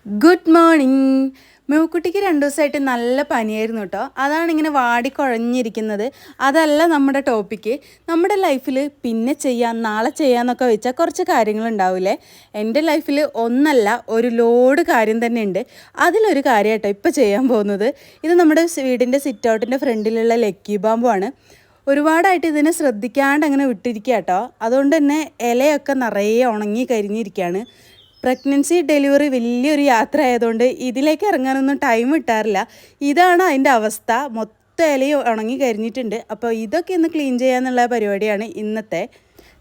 Good morning. മേക്കുട്ടിക്ക് 2 ദിവസമായിട്ട് നല്ല പനിയായിരുന്നു കേട്ടോ. അതാണ് ഇങ്ങനെ വാടിക്കുഴഞ്ഞിരിക്കുന്നത്. അതല്ല നമ്മുടെ ടോപ്പിക്ക്. നമ്മുടെ ലൈഫിൽ പിന്നെ ചെയ്യാം, നാളെ ചെയ്യാമെന്നൊക്കെ വെച്ചാൽ കുറച്ച് കാര്യങ്ങളുണ്ടാവില്ലേ. എൻ്റെ ലൈഫിൽ ഒന്നല്ല, ഒരു ലോഡ് കാര്യം തന്നെ ഉണ്ട്. അതിലൊരു കാര്യം കേട്ടോ ഇപ്പോൾ ചെയ്യാൻ പോകുന്നത്. ഇത് നമ്മുടെ വീടിൻ്റെ സിറ്റ് ഔട്ടിൻ്റെ ഫ്രണ്ടിലുള്ള ലക്കി ബാമ്പുമാണ്. ഒരുപാടായിട്ട് ഇതിനെ ശ്രദ്ധിക്കാണ്ട് അങ്ങനെ വിട്ടിരിക്കുക കേട്ടോ. അതുകൊണ്ട് തന്നെ ഇലയൊക്കെ നിറയെ ഉണങ്ങി കരിഞ്ഞിരിക്കുകയാണ്. പ്രഗ്നൻസി ഡെലിവറി വലിയൊരു യാത്ര ആയതുകൊണ്ട് ഇതിലേക്ക് ഇറങ്ങാനൊന്നും ടൈം കിട്ടാറില്ല. ഇതാണ് അതിൻ്റെ അവസ്ഥ. മൊത്തം ഇലയും ഉണങ്ങി കരിഞ്ഞിട്ടുണ്ട്. അപ്പോൾ ഇതൊക്കെ ഒന്ന് ക്ലീൻ ചെയ്യാന്നുള്ള പരിപാടിയാണ് ഇന്നത്തെ.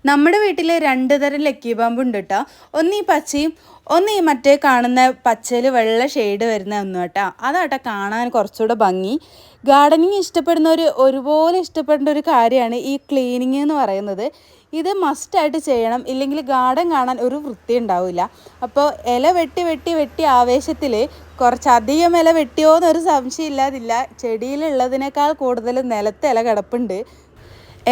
നമ്മുടെ വീട്ടിൽ 2 തരം ലക്കി ബാമ്പ് ഉണ്ട് കേട്ടോ. ഒന്ന് ഈ പച്ചയും ഒന്ന് ഈ മറ്റേ കാണുന്ന പച്ചയിൽ വെള്ള ഷെയ്ഡ് വരുന്ന ഒന്നും കേട്ടോ. അതാട്ടോ കാണാൻ കുറച്ചുകൂടെ ഭംഗി. ഗാർഡനിങ് ഇഷ്ടപ്പെടുന്നവർ ഒരുപോലെ ഇഷ്ടപ്പെടേണ്ട ഒരു കാര്യമാണ് ഈ ക്ലീനിങ് എന്ന് പറയുന്നത്. ഇത് മസ്റ്റായിട്ട് ചെയ്യണം, ഇല്ലെങ്കിൽ ഗാർഡൻ കാണാൻ ഒരു വൃത്തി ഉണ്ടാവില്ല. അപ്പോൾ ഇല വെട്ടി വെട്ടി വെട്ടി ആവേശത്തിൽ കുറച്ചധികം ഇല വെട്ടിയോ എന്നൊരു സംശയം ഇല്ലാതില്ല. ചെടിയിലുള്ളതിനേക്കാൾ കൂടുതൽ നിലത്ത് ഇല കിടപ്പുണ്ട്.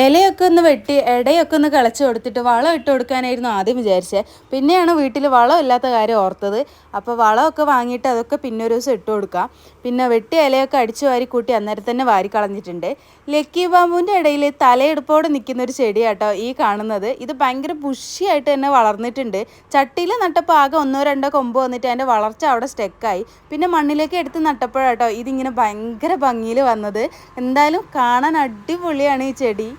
ഇലയൊക്കെ ഒന്ന് വെട്ടി ഇടയൊക്കെ ഒന്ന് കിളച്ച് കൊടുത്തിട്ട് വളം ഇട്ട് കൊടുക്കാനായിരുന്നു ആദ്യം വിചാരിച്ചത്. പിന്നെയാണ് വീട്ടിൽ വളം ഇല്ലാത്ത കാര്യം ഓർത്തത്. അപ്പോൾ വളമൊക്കെ വാങ്ങിയിട്ട് അതൊക്കെ പിന്നെ ഒരു ദിവസം ഇട്ട് കൊടുക്കാം. പിന്നെ വെട്ടിയ ഇലയൊക്കെ അടിച്ചു വാരി കൂട്ടി അന്നേരം തന്നെ വാരി കളഞ്ഞിട്ടുണ്ട്. ലക്കി ബാമ്പുവിൻ്റെ ഇടയിൽ തലയെടുപ്പോടെ നിൽക്കുന്ന ഒരു ചെടിയാട്ടോ ഈ കാണുന്നത്. ഇത് ഭയങ്കര ബുഷിയായിട്ട് തന്നെ വളർന്നിട്ടുണ്ട്. ചട്ടിയിൽ നട്ടപ്പോൾ ആകെ 1-2 കൊമ്പ് വന്നിട്ട് അതിൻ്റെ വളർച്ച അവിടെ സ്റ്റെക്കായി. പിന്നെ മണ്ണിലേക്ക് എടുത്ത് നട്ടപ്പോഴാട്ടോ ഇതിങ്ങനെ ഭയങ്കര ഭംഗിയിൽ വന്നത്. എന്തായാലും കാണാൻ അടിപൊളിയാണ് ഈ ചെടി.